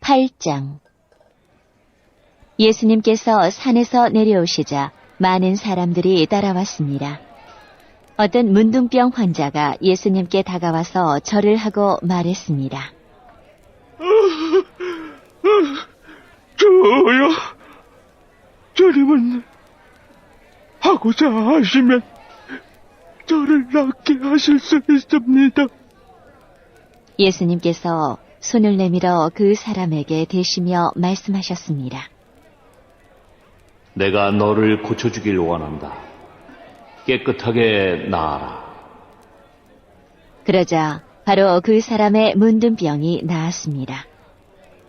8장. 예수님께서 산에서 내려오시자 많은 사람들이 따라왔습니다. 어떤 문둥병 환자가 예수님께 다가와서 절을 하고 말했습니다. 저요, 주님은 하고자 하시면 저를 낫게 하실 수 있습니다. 예수님께서 손을 내밀어 그 사람에게 대시며 말씀하셨습니다. 내가 너를 고쳐주길 원한다. 깨끗하게 나아라. 그러자 바로 그 사람의 문둥병이 나았습니다.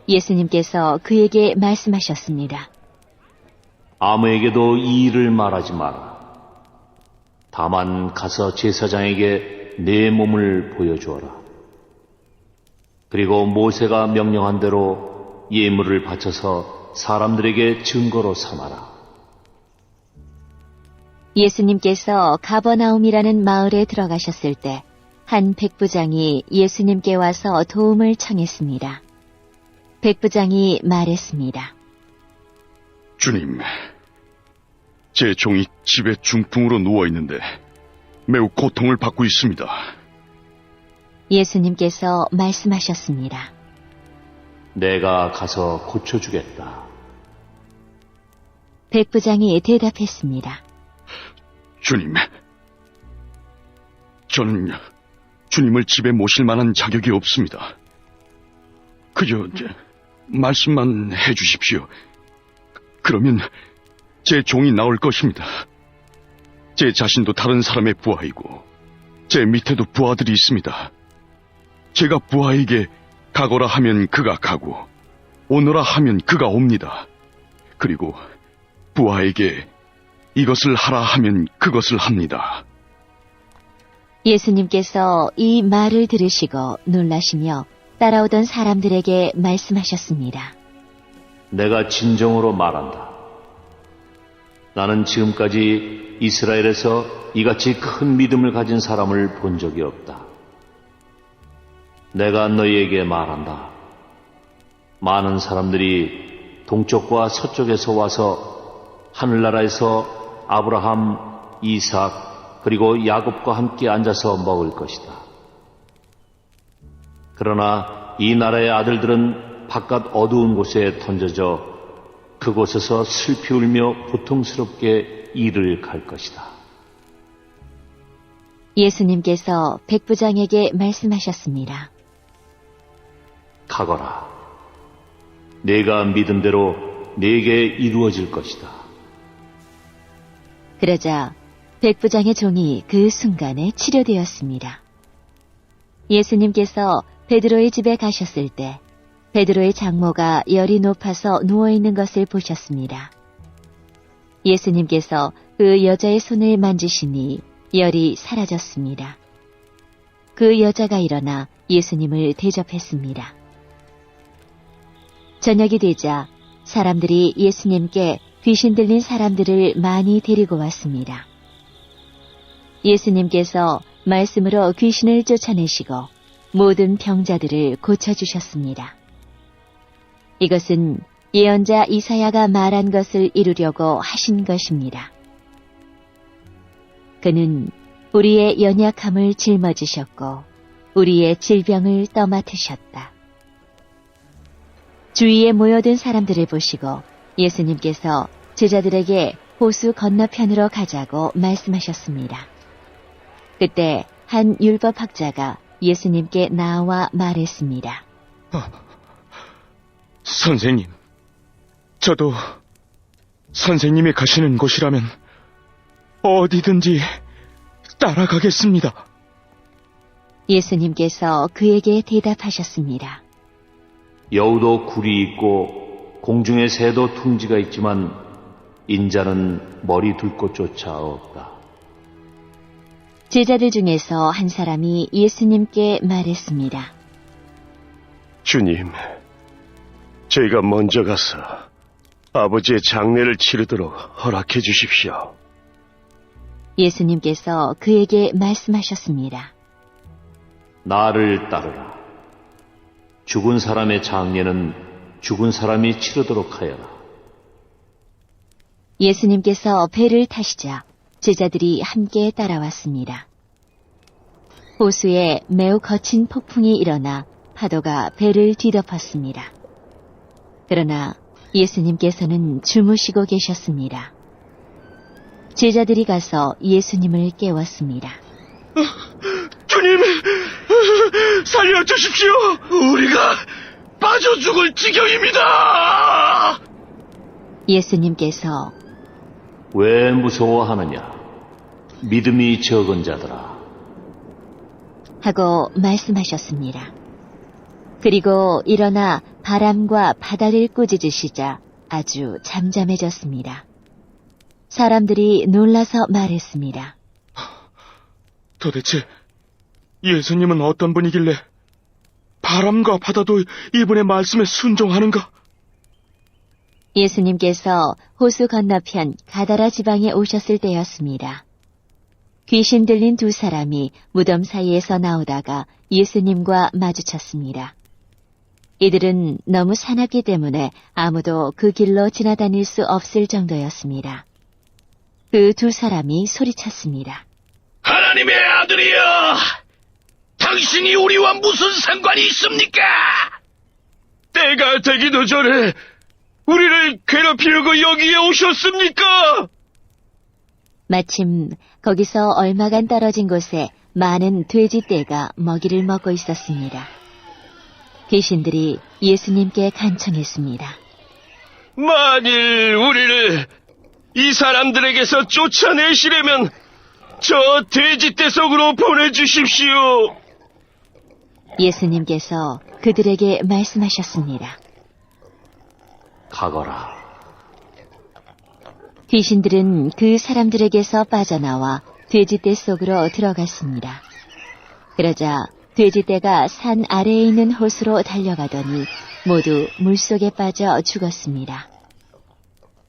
예수님께서 그에게 말씀하셨습니다. 아무에게도 이 일을 말하지 마라. 다만 가서 제사장에게 내 몸을 보여주어라. 그리고 모세가 명령한 대로 예물을 바쳐서 사람들에게 증거로 삼아라. 예수님께서 가버나움이라는 마을에 들어가셨을 때 한 백부장이 예수님께 와서 도움을 청했습니다. 백부장이 말했습니다. 주님, 제 종이 집에 중풍으로 누워있는데 매우 고통을 받고 있습니다. 예수님께서 말씀하셨습니다. 내가 가서 고쳐주겠다. 백부장이 대답했습니다. 주님, 저는 주님을 집에 모실 만한 자격이 없습니다. 그저 말씀만 해주십시오. 그러면 제 종이 나올 것입니다. 제 자신도 다른 사람의 부하이고 제 밑에도 부하들이 있습니다. 제가 부하에게 가거라 하면 그가 가고 오너라 하면 그가 옵니다. 그리고 부하에게 이것을 하라 하면 그것을 합니다. 예수님께서 이 말을 들으시고 놀라시며 따라오던 사람들에게 말씀하셨습니다. 내가 진정으로 말한다. 나는 지금까지 이스라엘에서 이같이 큰 믿음을 가진 사람을 본 적이 없다. 내가 너희에게 말한다. 많은 사람들이 동쪽과 서쪽에서 와서 하늘나라에서 아브라함, 이삭, 그리고 야곱과 함께 앉아서 먹을 것이다. 그러나 이 나라의 아들들은 바깥 어두운 곳에 던져져 그곳에서 슬피 울며 고통스럽게 이를 갈 것이다. 예수님께서 백부장에게 말씀하셨습니다. 가거라. 내가 믿은 대로 내게 이루어질 것이다. 그러자 백부장의 종이 그 순간에 치료되었습니다. 예수님께서 베드로의 집에 가셨을 때 베드로의 장모가 열이 높아서 누워있는 것을 보셨습니다. 예수님께서 그 여자의 손을 만지시니 열이 사라졌습니다. 그 여자가 일어나 예수님을 대접했습니다. 저녁이 되자 사람들이 예수님께 귀신 들린 사람들을 많이 데리고 왔습니다. 예수님께서 말씀으로 귀신을 쫓아내시고 모든 병자들을 고쳐주셨습니다. 이것은 예언자 이사야가 말한 것을 이루려고 하신 것입니다. 그는 우리의 연약함을 짊어지셨고 우리의 질병을 떠맡으셨다. 주위에 모여든 사람들을 보시고 예수님께서 제자들에게 호수 건너편으로 가자고 말씀하셨습니다. 그때 한 율법학자가 예수님께 나와 말했습니다. 선생님, 저도 선생님이 가시는 곳이라면 어디든지 따라가겠습니다. 예수님께서 그에게 대답하셨습니다. 여우도 굴이 있고 공중의 새도 둥지가 있지만 인자는 머리 둘 곳조차 없다. 제자들 중에서 한 사람이 예수님께 말했습니다. 주님, 저희가 먼저 가서 아버지의 장례를 치르도록 허락해 주십시오. 예수님께서 그에게 말씀하셨습니다. 나를 따르라. 죽은 사람의 장례는 죽은 사람이 치르도록 하여라. 예수님께서 배를 타시자 제자들이 함께 따라왔습니다. 호수에 매우 거친 폭풍이 일어나 파도가 배를 뒤덮었습니다. 그러나 예수님께서는 주무시고 계셨습니다. 제자들이 가서 예수님을 깨웠습니다. 주님, 살려주십시오. 우리가 빠져 죽을 지경입니다. 예수님께서 왜 무서워하느냐? 믿음이 적은 자들아. 하고 말씀하셨습니다. 그리고 일어나 바람과 바다를 꾸짖으시자 아주 잠잠해졌습니다. 사람들이 놀라서 말했습니다. 도대체 예수님은 어떤 분이길래 바람과 바다도 이분의 말씀에 순종하는가? 예수님께서 호수 건너편 가다라 지방에 오셨을 때였습니다. 귀신 들린 두 사람이 무덤 사이에서 나오다가 예수님과 마주쳤습니다. 이들은 너무 사납기 때문에 아무도 그 길로 지나다닐 수 없을 정도였습니다. 그 두 사람이 소리쳤습니다. 하나님의 아들이여, 당신이 우리와 무슨 상관이 있습니까? 때가 되기도 전에 우리를 괴롭히려고 여기에 오셨습니까? 마침 거기서 얼마간 떨어진 곳에 많은 돼지떼가 먹이를 먹고 있었습니다. 귀신들이 예수님께 간청했습니다. 만일 우리를 이 사람들에게서 쫓아내시려면 저 돼지떼 속으로 보내주십시오. 예수님께서 그들에게 말씀하셨습니다. 가거라. 귀신들은 그 사람들에게서 빠져나와 돼지떼 속으로 들어갔습니다. 그러자 돼지떼가 산 아래에 있는 호수로 달려가더니 모두 물속에 빠져 죽었습니다.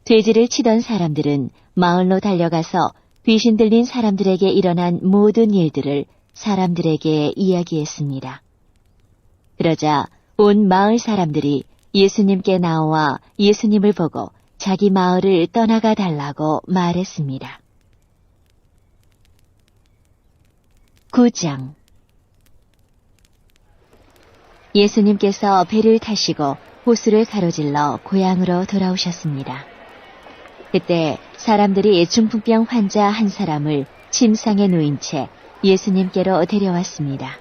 돼지를 치던 사람들은 마을로 달려가서 귀신 들린 사람들에게 일어난 모든 일들을 사람들에게 이야기했습니다. 그러자 온 마을 사람들이 예수님께 나와 예수님을 보고 자기 마을을 떠나가 달라고 말했습니다. 9장. 예수님께서 배를 타시고 호수를 가로질러 고향으로 돌아오셨습니다. 그때 사람들이 중풍병 환자 한 사람을 침상에 누인 채 예수님께로 데려왔습니다.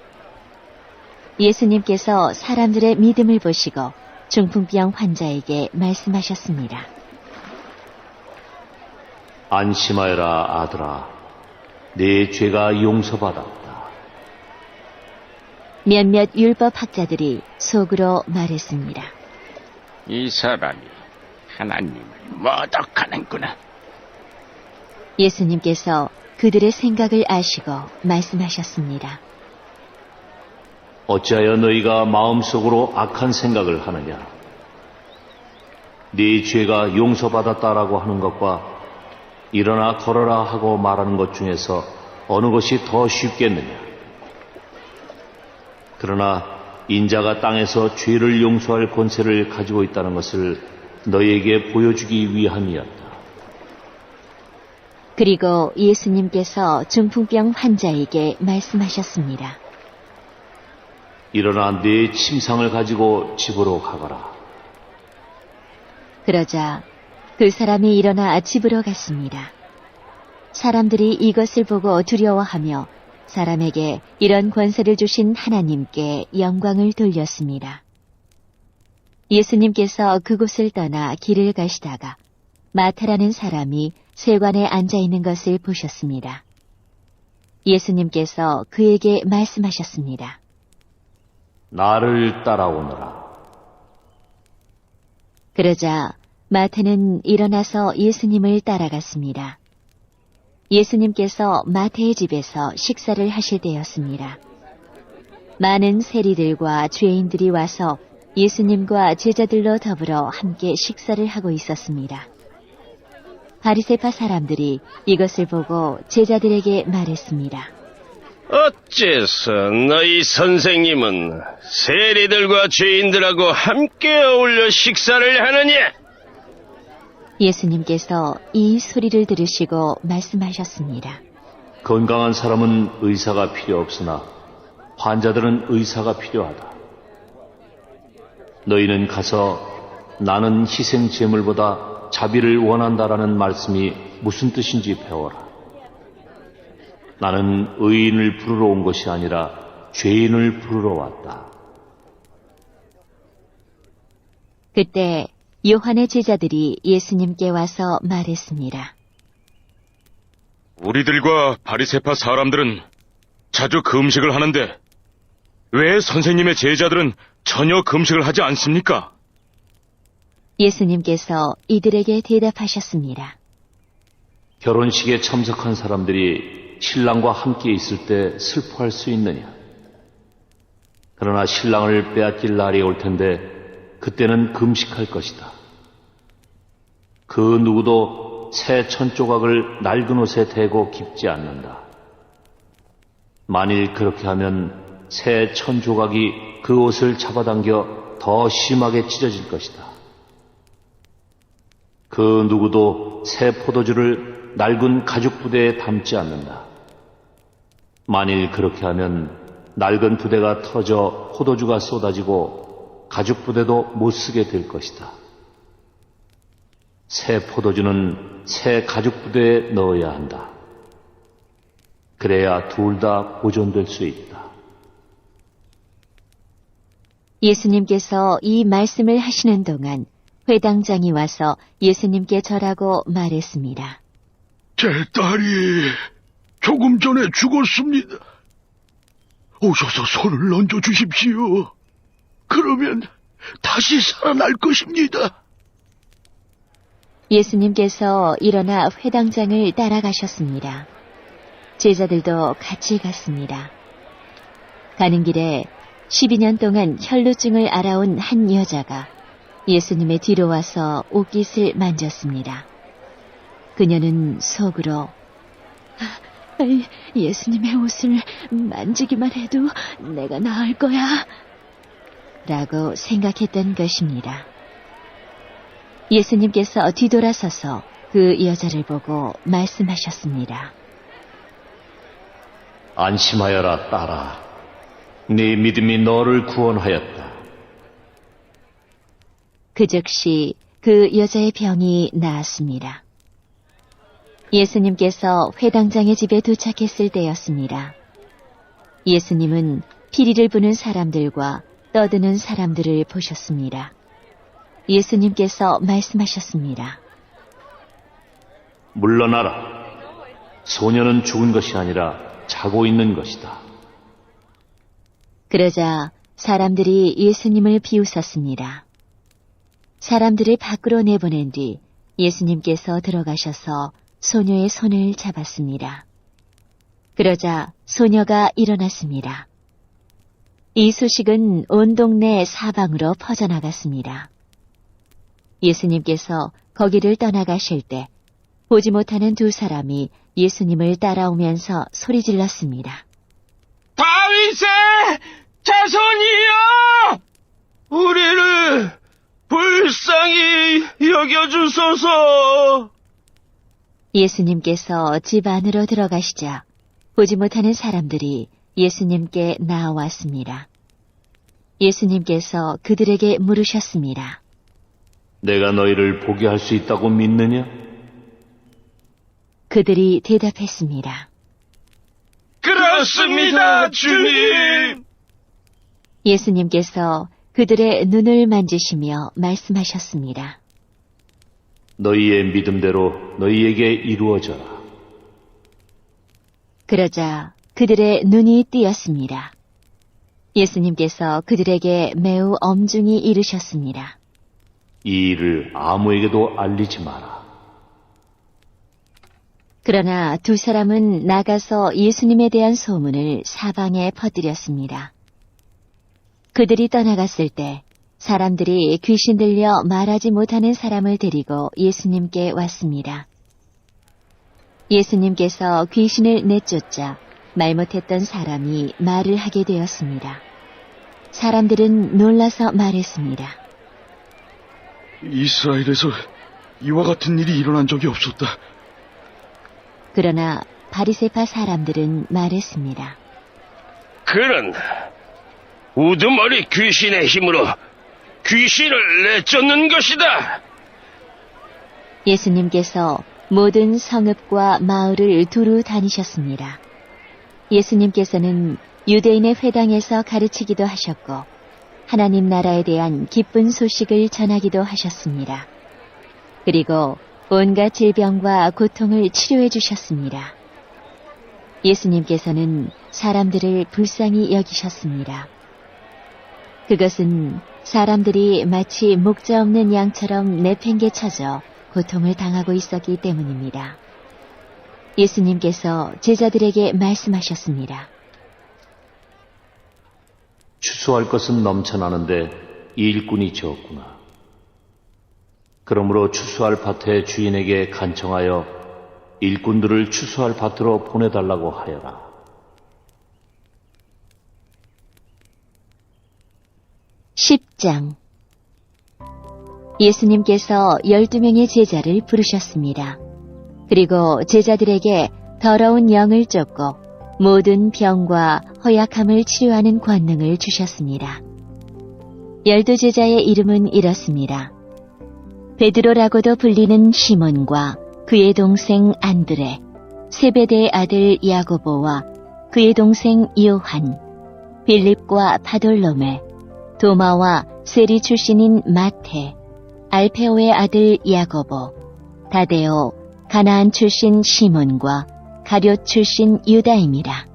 예수님께서 사람들의 믿음을 보시고 중풍병 환자에게 말씀하셨습니다. 안심하여라, 아들아. 네 죄가 용서받았다. 몇몇 율법학자들이 속으로 말했습니다. 이 사람이 하나님을 모독하는구나. 예수님께서 그들의 생각을 아시고 말씀하셨습니다. 어찌하여 너희가 마음속으로 악한 생각을 하느냐? 네 죄가 용서받았다라고 하는 것과 일어나 걸어라 하고 말하는 것 중에서 어느 것이 더 쉽겠느냐? 그러나 인자가 땅에서 죄를 용서할 권세를 가지고 있다는 것을 너희에게 보여주기 위함이었다. 그리고 예수님께서 중풍병 환자에게 말씀하셨습니다. 일어나 네 침상을 가지고 집으로 가거라. 그러자 그 사람이 일어나 집으로 갔습니다. 사람들이 이것을 보고 두려워하며 사람에게 이런 권세를 주신 하나님께 영광을 돌렸습니다. 예수님께서 그곳을 떠나 길을 가시다가 마태라는 사람이 세관에 앉아 있는 것을 보셨습니다. 예수님께서 그에게 말씀하셨습니다. 나를 따라오너라. 그러자 마태는 일어나서 예수님을 따라갔습니다. 예수님께서 마태의 집에서 식사를 하실 때였습니다. 많은 세리들과 죄인들이 와서 예수님과 제자들로 더불어 함께 식사를 하고 있었습니다. 바리새파 사람들이 이것을 보고 제자들에게 말했습니다. 어째서 너희 선생님은 세리들과 죄인들하고 함께 어울려 식사를 하느냐? 예수님께서 이 소리를 들으시고 말씀하셨습니다. 건강한 사람은 의사가 필요 없으나 환자들은 의사가 필요하다. 너희는 가서 나는 희생 제물보다 자비를 원한다라는 말씀이 무슨 뜻인지 배워라. 나는 의인을 부르러 온 것이 아니라 죄인을 부르러 왔다. 그때 요한의 제자들이 예수님께 와서 말했습니다. 우리들과 바리새파 사람들은 자주 금식을 하는데 왜 선생님의 제자들은 전혀 금식을 하지 않습니까? 예수님께서 이들에게 대답하셨습니다. 결혼식에 참석한 사람들이 신랑과 함께 있을 때 슬퍼할 수 있느냐? 그러나 신랑을 빼앗길 날이 올 텐데 그때는 금식할 것이다. 그 누구도 새 천조각을 낡은 옷에 대고 깁지 않는다. 만일 그렇게 하면 새 천조각이 그 옷을 잡아당겨 더 심하게 찢어질 것이다. 그 누구도 새 포도주를 낡은 가죽 부대에 담지 않는다. 만일 그렇게 하면 낡은 부대가 터져 포도주가 쏟아지고 가죽 부대도 못 쓰게 될 것이다. 새 포도주는 새 가죽 부대에 넣어야 한다. 그래야 둘 다 보존될 수 있다. 예수님께서 이 말씀을 하시는 동안 회당장이 와서 예수님께 절하고 말했습니다. 제 딸이 조금 전에 죽었습니다. 오셔서 손을 얹어 주십시오. 그러면 다시 살아날 것입니다. 예수님께서 일어나 회당장을 따라가셨습니다. 제자들도 같이 갔습니다. 가는 길에 12년 동안 혈루증을 앓아온 한 여자가 예수님의 뒤로 와서 옷깃을 만졌습니다. 그녀는 속으로 예수님의 옷을 만지기만 해도 내가 나을 거야 라고 생각했던 것입니다. 예수님께서 뒤돌아서서 그 여자를 보고 말씀하셨습니다. 안심하여라, 딸아. 네 믿음이 너를 구원하였다. 그 즉시 그 여자의 병이 나았습니다. 예수님께서 회당장의 집에 도착했을 때였습니다. 예수님은 피리를 부는 사람들과 떠드는 사람들을 보셨습니다. 예수님께서 말씀하셨습니다. 물러나라. 소녀는 죽은 것이 아니라 자고 있는 것이다. 그러자 사람들이 예수님을 비웃었습니다. 사람들을 밖으로 내보낸 뒤 예수님께서 들어가셔서 소녀의 손을 잡았습니다. 그러자 소녀가 일어났습니다. 이 소식은 온 동네 사방으로 퍼져나갔습니다. 예수님께서 거기를 떠나가실 때 보지 못하는 두 사람이 예수님을 따라오면서 소리질렀습니다. 다윗의 자손이여! 우리를 불쌍히 여겨주소서! 예수님께서 집 안으로 들어가시자 보지 못하는 사람들이 예수님께 나아왔습니다. 예수님께서 그들에게 물으셨습니다. 내가 너희를 보게 할 수 있다고 믿느냐? 그들이 대답했습니다. 그렇습니다, 주님! 예수님께서 그들의 눈을 만지시며 말씀하셨습니다. 너희의 믿음대로 너희에게 이루어져라. 그러자 그들의 눈이 띄었습니다. 예수님께서 그들에게 매우 엄중히 이르셨습니다. 이 일을 아무에게도 알리지 마라. 그러나 두 사람은 나가서 예수님에 대한 소문을 사방에 퍼뜨렸습니다. 그들이 떠나갔을 때 사람들이 귀신 들려 말하지 못하는 사람을 데리고 예수님께 왔습니다. 예수님께서 귀신을 내쫓자 말 못했던 사람이 말을 하게 되었습니다. 사람들은 놀라서 말했습니다. 이스라엘에서 이와 같은 일이 일어난 적이 없었다. 그러나 바리새파 사람들은 말했습니다. 그는 우두머리 귀신의 힘으로 귀신을 내쫓는 것이다. 예수님께서 모든 성읍과 마을을 두루 다니셨습니다. 예수님께서는 유대인의 회당에서 가르치기도 하셨고 하나님 나라에 대한 기쁜 소식을 전하기도 하셨습니다. 그리고 온갖 질병과 고통을 치료해 주셨습니다. 예수님께서는 사람들을 불쌍히 여기셨습니다. 그것은 사람들이 마치 목자 없는 양처럼 내팽개쳐져 고통을 당하고 있었기 때문입니다. 예수님께서 제자들에게 말씀하셨습니다. 추수할 것은 넘쳐나는데 일꾼이 적구나. 그러므로 추수할 밭의 주인에게 간청하여 일꾼들을 추수할 밭으로 보내달라고 하여라. (10장) 예수님께서 12명의 제자를 부르셨습니다. 그리고 제자들에게 더러운 영을 쫓고 모든 병과 허약함을 치료하는 권능을 주셨습니다. 12제자의 이름은 이렇습니다. 베드로라고도 불리는 시몬과 그의 동생 안드레, 세베대의 아들 야고보와 그의 동생 요한, 빌립과 바돌로메, 도마와 세리 출신인 마테, 알페오의 아들 야고보, 다데오, 가나안 출신 시몬과 가룟 출신 유다입니다.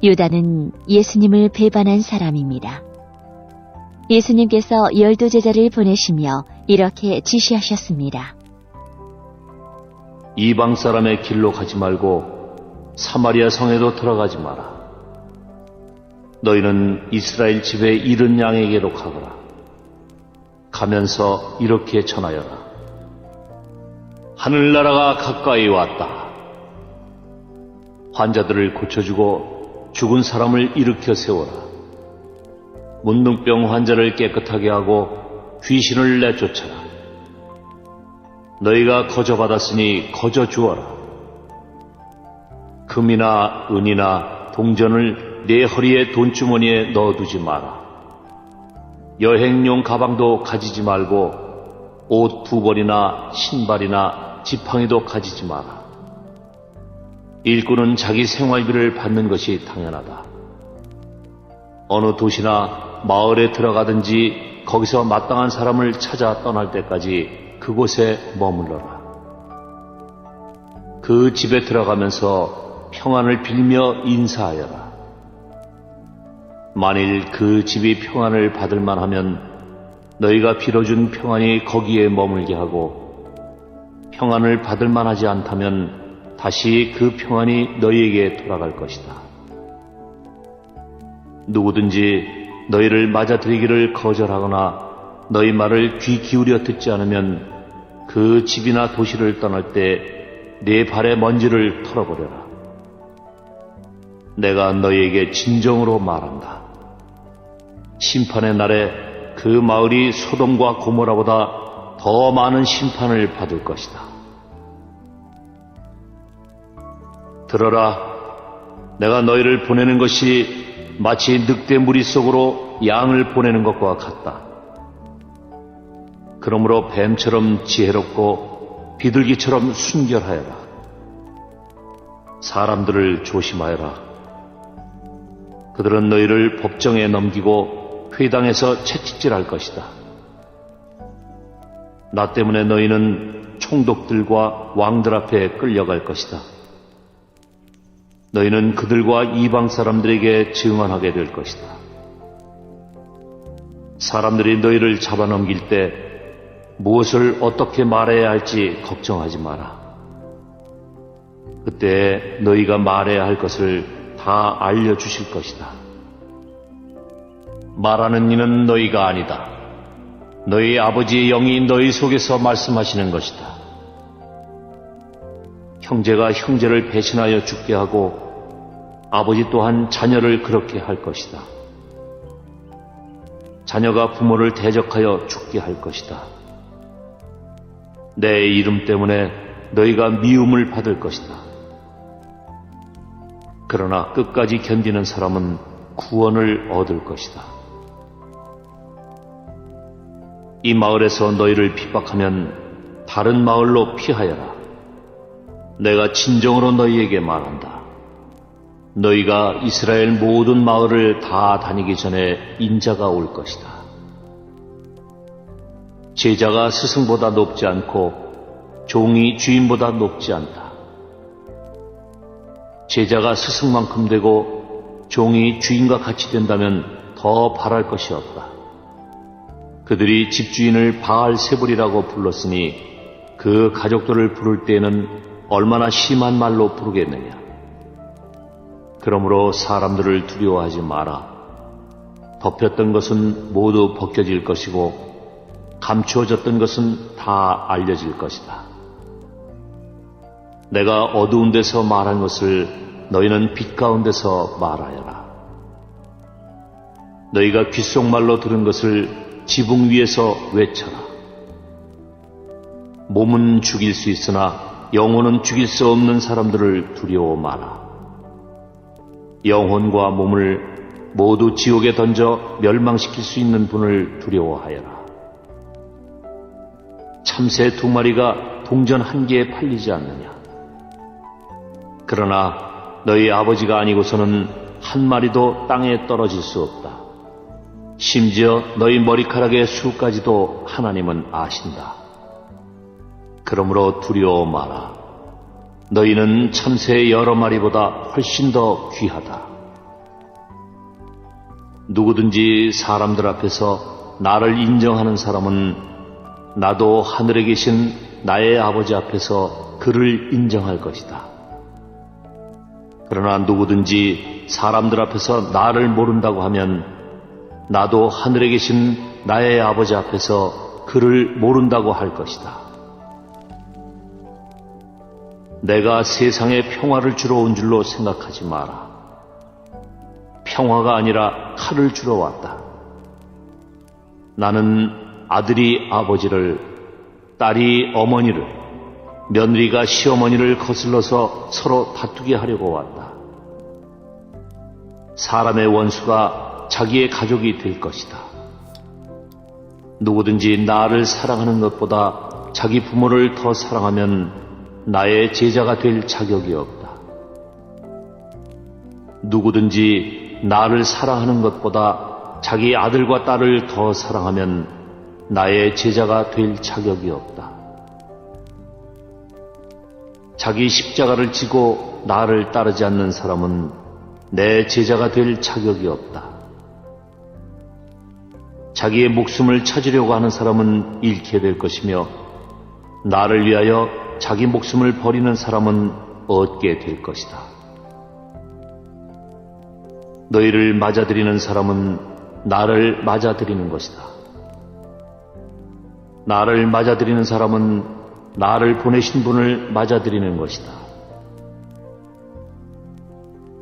유다는 예수님을 배반한 사람입니다. 예수님께서 12제자를 보내시며 이렇게 지시하셨습니다. 이방 사람의 길로 가지 말고 사마리아 성에도 들어가지 마라. 너희는 이스라엘 집의 잃은 양에게로 가거라. 가면서 이렇게 전하여라. 하늘나라가 가까이 왔다. 환자들을 고쳐주고 죽은 사람을 일으켜 세워라. 문둥병 환자를 깨끗하게 하고 귀신을 내쫓아라. 너희가 거저받았으니 거저 주어라. 금이나 은이나 동전을 내 허리의 돈주머니에 넣어두지 마라. 여행용 가방도 가지지 말고 옷 2벌이나 신발이나 지팡이도 가지지 마라. 일꾼은 자기 생활비를 받는 것이 당연하다. 어느 도시나 마을에 들어가든지 거기서 마땅한 사람을 찾아 떠날 때까지 그곳에 머물러라. 그 집에 들어가면서 평안을 빌며 인사하여라. 만일 그 집이 평안을 받을 만하면 너희가 빌어준 평안이 거기에 머물게 하고 평안을 받을 만하지 않다면 다시 그 평안이 너희에게 돌아갈 것이다. 누구든지 너희를 맞아들이기를 거절하거나 너희 말을 귀 기울여 듣지 않으면 그 집이나 도시를 떠날 때 네 발의 먼지를 털어버려라. 내가 너희에게 진정으로 말한다. 심판의 날에 그 마을이 소돔과 고모라보다 더 많은 심판을 받을 것이다. 들어라. 내가 너희를 보내는 것이 마치 늑대 무리 속으로 양을 보내는 것과 같다. 그러므로 뱀처럼 지혜롭고 비둘기처럼 순결하여라. 사람들을 조심하여라. 그들은 너희를 법정에 넘기고 회당에서 채찍질할 것이다. 나 때문에 너희는 총독들과 왕들 앞에 끌려갈 것이다. 너희는 그들과 이방 사람들에게 증언하게 될 것이다. 사람들이 너희를 잡아넘길 때 무엇을 어떻게 말해야 할지 걱정하지 마라. 그때 너희가 말해야 할 것을 다 알려주실 것이다. 말하는 이는 너희가 아니다. 너희 아버지의 영이 너희 속에서 말씀하시는 것이다. 형제가 형제를 배신하여 죽게 하고 아버지 또한 자녀를 그렇게 할 것이다. 자녀가 부모를 대적하여 죽게 할 것이다. 내 이름 때문에 너희가 미움을 받을 것이다. 그러나 끝까지 견디는 사람은 구원을 얻을 것이다. 이 마을에서 너희를 핍박하면 다른 마을로 피하여라. 내가 진정으로 너희에게 말한다. 너희가 이스라엘 모든 마을을 다 다니기 전에 인자가 올 것이다. 제자가 스승보다 높지 않고 종이 주인보다 높지 않다. 제자가 스승만큼 되고 종이 주인과 같이 된다면 더 바랄 것이 없다. 그들이 집주인을 바알세불이라고 불렀으니 그 가족들을 부를 때에는 얼마나 심한 말로 부르겠느냐. 그러므로 사람들을 두려워하지 마라. 덮였던 것은 모두 벗겨질 것이고 감추어졌던 것은 다 알려질 것이다. 내가 어두운 데서 말한 것을 너희는 빛 가운데서 말하여라. 너희가 귓속말로 들은 것을 지붕 위에서 외쳐라. 몸은 죽일 수 있으나 영혼은 죽일 수 없는 사람들을 두려워 마라. 영혼과 몸을 모두 지옥에 던져 멸망시킬 수 있는 분을 두려워하여라. 참새 2마리가 동전 1개에 팔리지 않느냐. 그러나 너희 아버지가 아니고서는 1마리도 땅에 떨어질 수 없다. 심지어 너희 머리카락의 수까지도 하나님은 아신다. 그러므로 두려워 마라. 너희는 참새 여러 마리보다 훨씬 더 귀하다. 누구든지 사람들 앞에서 나를 인정하는 사람은 나도 하늘에 계신 나의 아버지 앞에서 그를 인정할 것이다. 그러나 누구든지 사람들 앞에서 나를 모른다고 하면 나도 하늘에 계신 나의 아버지 앞에서 그를 모른다고 할 것이다. 내가 세상에 평화를 주러 온 줄로 생각하지 마라. 평화가 아니라 칼을 주러 왔다. 나는 아들이 아버지를, 딸이 어머니를, 며느리가 시어머니를 거슬러서 서로 다투게 하려고 왔다. 사람의 원수가 자기의 가족이 될 것이다. 누구든지 나를 사랑하는 것보다 자기 부모를 더 사랑하면 나의 제자가 될 자격이 없다. 누구든지 나를 사랑하는 것보다 자기 아들과 딸을 더 사랑하면 나의 제자가 될 자격이 없다. 자기 십자가를 지고 나를 따르지 않는 사람은 내 제자가 될 자격이 없다. 자기의 목숨을 찾으려고 하는 사람은 잃게 될 것이며 나를 위하여 자기 목숨을 버리는 사람은 얻게 될 것이다. 너희를 맞아들이는 사람은 나를 맞아들이는 것이다. 나를 맞아들이는 사람은 나를 보내신 분을 맞아들이는 것이다.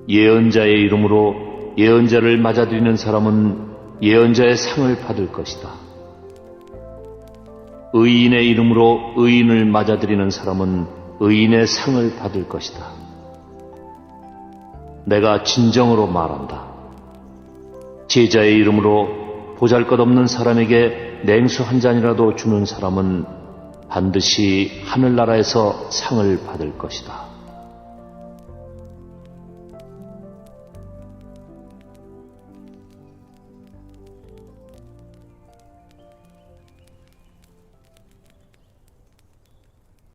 예언자의 이름으로 예언자를 맞아들이는 사람은 예언자의 상을 받을 것이다. 의인의 이름으로 의인을 맞아들이는 사람은 의인의 상을 받을 것이다. 내가 진정으로 말한다. 제자의 이름으로 보잘것없는 사람에게 냉수 한 잔이라도 주는 사람은 반드시 하늘나라에서 상을 받을 것이다.